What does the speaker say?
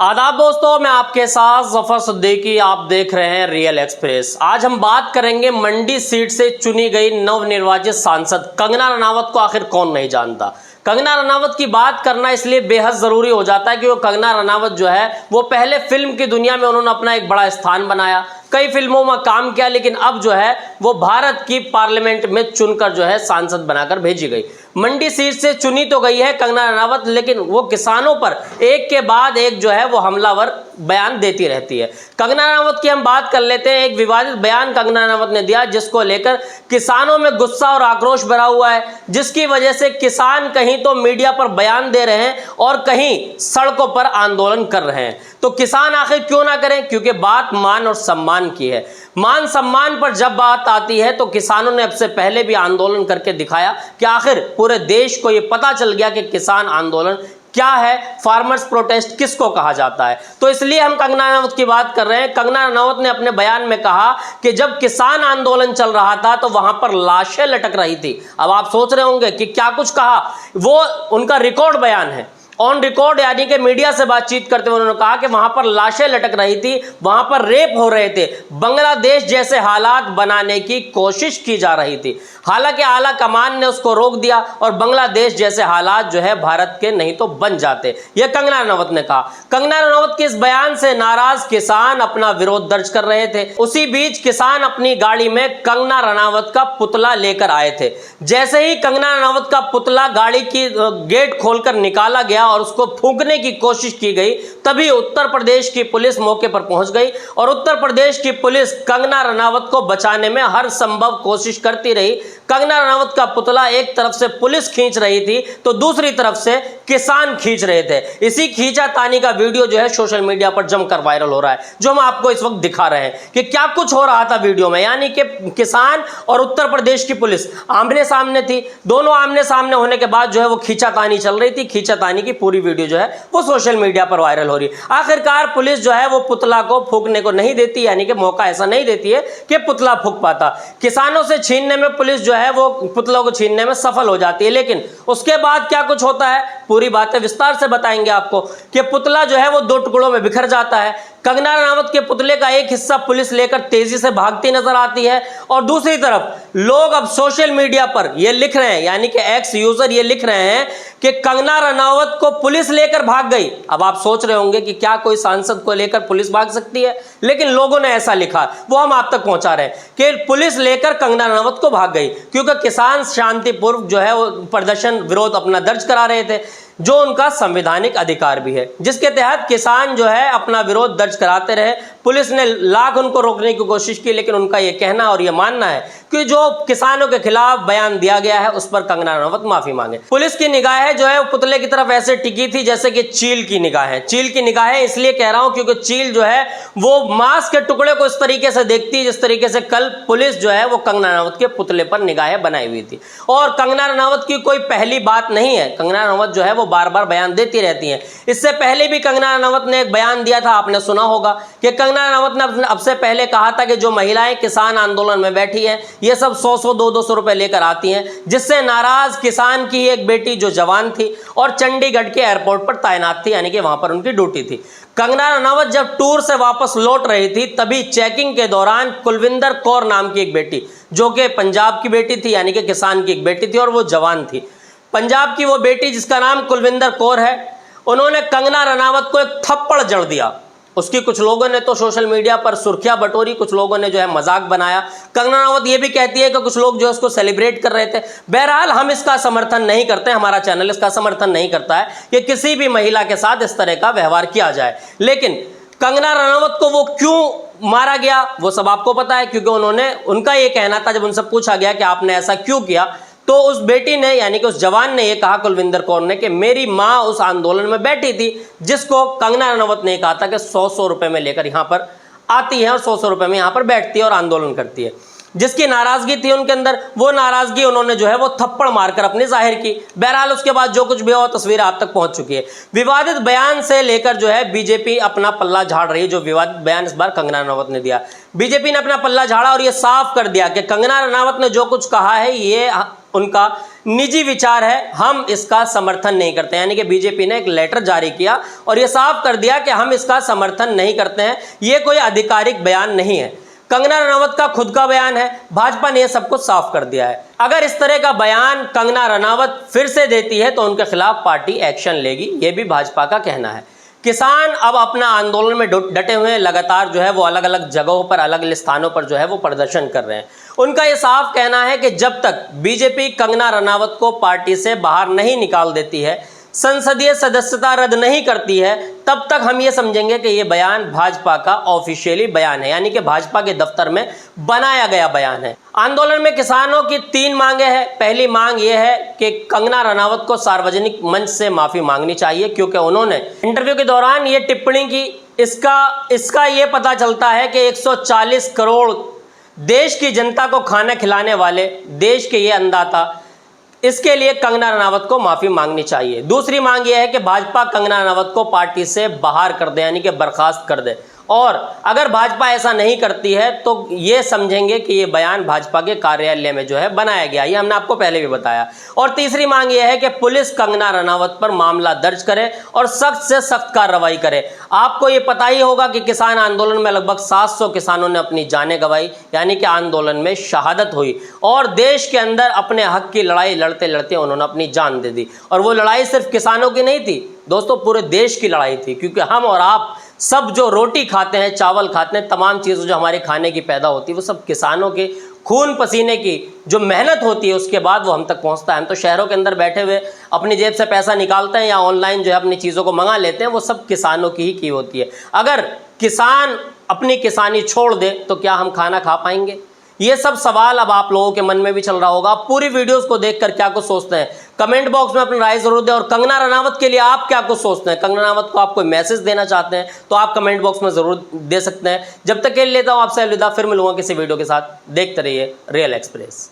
आदाब दोस्तों, मैं आपके साथ जफर सिद्दीकी। आप देख रहे हैं रियल एक्सप्रेस। आज हम बात करेंगे मंडी सीट से चुनी गई नवनिर्वाचित सांसद कंगना रनावत को आखिर कौन नहीं जानता। कंगना रनावत की बात करना इसलिए बेहद जरूरी हो जाता है कि वो कंगना रनावत जो है वो पहले फिल्म की दुनिया में उन्होंने अपना एक बड़ा स्थान बनाया, कई फिल्मों में काम किया, लेकिन अब जो है वो भारत की पार्लियामेंट में चुनकर जो है सांसद बनाकर भेजी गई। मंडी सीट से चुनी तो गई है कंगना रनावत, लेकिन वो किसानों पर एक के बाद एक जो है वो हमलावर बयान देती रहती है। कंगना रनावत की हम बात कर लेते हैं। एक विवादित बयान कंगना रनावत ने दिया जिसको लेकर किसानों में गुस्सा और आक्रोश भरा हुआ है, जिसकी वजह से किसान कहीं तो मीडिया पर बयान दे रहे हैं और कहीं सड़कों पर आंदोलन कर रहे हैं। तो किसान आखिर क्यों ना करें, क्योंकि बात मान और सम्मान की है। मान सम्मान पर जब बात आती है तो किसानों ने अब से पहले भी आंदोलन करके दिखाया कि आखिर पूरे देश को यह पता चल गया कि किसान आंदोलन क्या है, फार्मर्स प्रोटेस्ट किसको कहा जाता है। तो इसलिए हम कंगना रनावत की बात कर रहे हैं। कंगना रनावत ने अपने बयान में कहा कि जब किसान आंदोलन चल रहा था तो वहां पर लाशें लटक रही थी। अब आप सोच रहे होंगे कि क्या कुछ कहा, वो उनका रिकॉर्ड बयान है, ऑन रिकॉर्ड, यानी कि मीडिया से बातचीत करते हुए उन्होंने कहा कि वहां पर लाशें लटक रही थी, वहां पर रेप हो रहे थे, बांग्लादेश जैसे हालात बनाने की कोशिश की जा रही थी। हालांकि आला कमान ने उसको रोक दिया और बांग्लादेश जैसे हालात जो है भारत के नहीं तो बन जाते, यह कंगना रनावत ने कहा। कंगना रनावत के इस बयान से नाराज किसान अपना विरोध दर्ज कर रहे थे। उसी बीच किसान अपनी गाड़ी में कंगना रनावत का पुतला लेकर आए थे। जैसे ही कंगना रनावत का पुतला गाड़ी की गेट खोलकर निकाला गया और उसको फूंकने की कोशिश की गई, तभी उत्तर प्रदेश की पुलिस मौके पर पहुंच गई और उत्तर प्रदेश की पुलिस कंगना रनावत को बचाने में हर संभव कोशिश करती रही। कंगना रनावत का पुतला एक तरफ से पुलिस खींच रही थी तो दूसरी तरफ से किसान खींच रहे थे। इसी खींचातानी का वीडियो जो है सोशल मीडिया पर जमकर वायरल हो रहा है, जो हम आपको इस वक्त दिखा रहे हैं कि क्या कुछ हो रहा था वीडियो में। यानी कि किसान और उत्तर प्रदेश की पुलिस आमने सामने थी। दोनों आमने सामने होने के बाद जो है वो खींचातानी चल रही थी। खींचातानी की पूरी वीडियो जो है वो सोशल मीडिया पर वायरल हो रही है। आखिरकार पुलिस जो है वो पुतला को फूंकने को नहीं देती, यानी कि मौका ऐसा नहीं देती है कि पुतला फूंक पाता। किसानों से छीनने में पुलिस जो है वो पुतलों को छीनने में सफल हो जाती है, लेकिन उसके बाद क्या कुछ होता है पूरी बातें विस्तार से बताएंगे आपको कि पुतला जो है वो दो टुकड़ों में बिखर जाता है। कंगना रनावत के पुतले का एक हिस्सा पुलिस लेकर तेजी से भागती नजर आती है और दूसरी तरफ लोग अब सोशल मीडिया पर ये लिख रहे हैं, यानी कि एक्स यूजर ये लिख रहे हैं कि कंगना रनावत को पुलिस लेकर भाग गई। अब आप सोच रहे होंगे कि क्या कोई सांसद को लेकर पुलिस भाग सकती है, लेकिन लोगों ने ऐसा लिखा, वो हम आप तक पहुंचा रहे हैं कि पुलिस लेकर कंगना रनावत को भाग गई, क्योंकि किसान शांतिपूर्वक जो है वो प्रदर्शन विरोध अपना दर्ज करा रहे थे, जो उनका संवैधानिक अधिकार भी है, जिसके तहत किसान जो है अपना विरोध दर्ज कराते रहे। पुलिस ने लाख उनको रोकने की कोशिश की, लेकिन उनका यह कहना और यह मानना है कि जो किसानों के खिलाफ बयान दिया गया है उस पर कंगना रनावत माफी मांगे। पुलिस की निगाहें जो है वो पुतले की तरफ ऐसे टिकी थी जैसे कि चील की निगाहें। चील की निगाहें इसलिए कह रहा हूं क्योंकि चील जो है वो मांस के टुकड़े को इस तरीके से देखती है जिस तरीके से कल पुलिस जो है वो कंगना रनावत के पुतले पर निगाहें बनाई हुई थी। और कंगना रनावत की कोई पहली बात नहीं है, कंगना रनावत जो है वो बार बार बयान देती रहती हैं। इससे पहले भी कंगना रनावत ने एक बयान दिया था, आपने सुना होगा कि कंगना रनावत ने अब से पहले कहा था कि जो महिलाएं किसान आंदोलन में बैठी हैं ये सब 100-100 200 रुपए लेकर आती हैं, जिससे नाराज किसान की एक बेटी जो जवान थी और चंडीगढ़ के एयरपोर्ट पर तैनात थी, यानी कि वहां पर उनकी ड्यूटी थी। कंगना रनावत जब टूर से वापस लौट रही थी तभी चेकिंग के दौरान कुलविंदर कौर नाम की एक बेटी, जो कि पंजाब की बेटी थी, यानी कि किसान की एक बेटी थी और वो जवान थी, पंजाब की वो बेटी जिसका नाम कुलविंदर कौर है, उन्होंने कंगना रनावत को एक थप्पड़ जड़ दिया। उसकी कुछ लोगों ने तो सोशल मीडिया पर सुर्खियां बटोरी, कुछ लोगों ने जो है मजाक बनाया। कंगना रनावत ये भी कहती है कि कुछ लोग जो है उसको सेलिब्रेट कर रहे थे। बहरहाल हम इसका समर्थन नहीं करते, हमारा चैनल इसका समर्थन नहीं करता है कि किसी भी महिला के साथ इस तरह का व्यवहार किया जाए, लेकिन कंगना रनावत को वो क्यों मारा गया वो सब आपको पता है, क्योंकि उनका ये कहना था, जब उनसे पूछा गया कि आपने ऐसा क्यों किया, तो उस बेटी ने यानी कि उस जवान ने ये कहा, कुलविंदर कौर ने, कि मेरी माँ उस आंदोलन में बैठी थी जिसको कंगना रनावत ने कहा था कि 100-100 रुपए में लेकर यहाँ पर आती है और 100-100 रुपए में यहाँ पर बैठती है और आंदोलन करती है। जिसकी नाराजगी थी उनके अंदर, वो नाराजगी उन्होंने जो है वो थप्पड़ मारकर अपनी जाहिर की। बहरहाल उसके बाद जो कुछ भी हुआ तस्वीर आप तक पहुंच चुकी है। विवादित बयान से लेकर जो है बीजेपी अपना पल्ला झाड़ रही है। जो विवादित बयान इस बार कंगना रनावत ने दिया, बीजेपी ने अपना पल्ला झाड़ा और ये साफ कर दिया कि कंगना रनावत ने जो कुछ कहा है ये उनका निजी विचार है, हम इसका समर्थन नहीं करते। यानी कि बीजेपी ने एक लेटर जारी किया और यह साफ कर दिया कि हम इसका समर्थन नहीं करते हैं। यह कोई आधिकारिक बयान नहीं है, कंगना रनावत का खुद का बयान है। भाजपा ने यह सब कुछ साफ कर दिया है। अगर इस तरह का बयान कंगना रनावत फिर से देती है तो उनके खिलाफ पार्टी एक्शन लेगी, यह भी भाजपा का कहना है। किसान अब अपना आंदोलन में डटे हुए हैं, लगातार जो है वो अलग अलग जगहों पर, अलग अलग स्थानों पर जो है वो प्रदर्शन कर रहे हैं। उनका ये साफ कहना है कि जब तक बीजेपी कंगना रनावत को पार्टी से बाहर नहीं निकाल देती है, संसदीय सदस्यता रद्द नहीं करती है, तब तक हम ये समझेंगे कि ये बयान भाजपा का ऑफिशियली बयान है, यानी कि भाजपा के दफ्तर में बनाया गया बयान है। आंदोलन में किसानों की 3 मांगे हैं। पहली मांग ये है कि कंगना रनावत को सार्वजनिक मंच से माफी मांगनी चाहिए, क्योंकि उन्होंने इंटरव्यू के दौरान ये टिप्पणी की। इसका ये पता चलता है कि 140 करोड़ देश की जनता को खाना खिलाने वाले देश के ये अन्नदाता, इसके लिए कंगना रनावत को माफी मांगनी चाहिए। दूसरी मांग यह है कि भाजपा कंगना रनावत को पार्टी से बाहर कर दे, यानी कि बर्खास्त कर दे। और अगर भाजपा ऐसा नहीं करती है तो ये समझेंगे कि ये बयान भाजपा के कार्यालय में जो है बनाया गया, ये हमने आपको पहले भी बताया। और तीसरी मांग ये है कि पुलिस कंगना रनावत पर मामला दर्ज करे और सख्त से सख्त कार्रवाई करे। आपको ये पता ही होगा कि किसान आंदोलन में लगभग 700 किसानों ने अपनी जानें गंवाई, यानी कि आंदोलन में शहादत हुई और देश के अंदर अपने हक की लड़ाई लड़ते लड़ते उन्होंने अपनी जान दे दी। और वो लड़ाई सिर्फ किसानों की नहीं थी दोस्तों, पूरे देश की लड़ाई थी, क्योंकि हम और आप सब जो रोटी खाते हैं, चावल खाते हैं, तमाम चीज़ें जो हमारे खाने की पैदा होती है, वो सब किसानों के खून पसीने की जो मेहनत होती है, उसके बाद वो हम तक पहुंचता है। हम तो शहरों के अंदर बैठे हुए अपनी जेब से पैसा निकालते हैं या ऑनलाइन जो है अपनी चीज़ों को मंगा लेते हैं, वो सब किसानों की ही की होती है। अगर किसान अपनी किसानी छोड़ दे तो क्या हम खाना खा पाएंगे? ये सब सवाल अब आप लोगों के मन में भी चल रहा होगा। आप पूरी वीडियोस को देखकर क्या कुछ सोचते हैं, कमेंट बॉक्स में अपनी राय जरूर दें। और कंगना रनावत के लिए आप क्या कुछ सोचते हैं? कंगना रनावत को आप कोई मैसेज देना चाहते हैं तो आप कमेंट बॉक्स में जरूर दे सकते हैं। जब तक के लिए लेता हूं आपसे अलविदा, फिर मिलूंगा किसी वीडियो के साथ। देखते रहिए रियल एक्सप्रेस।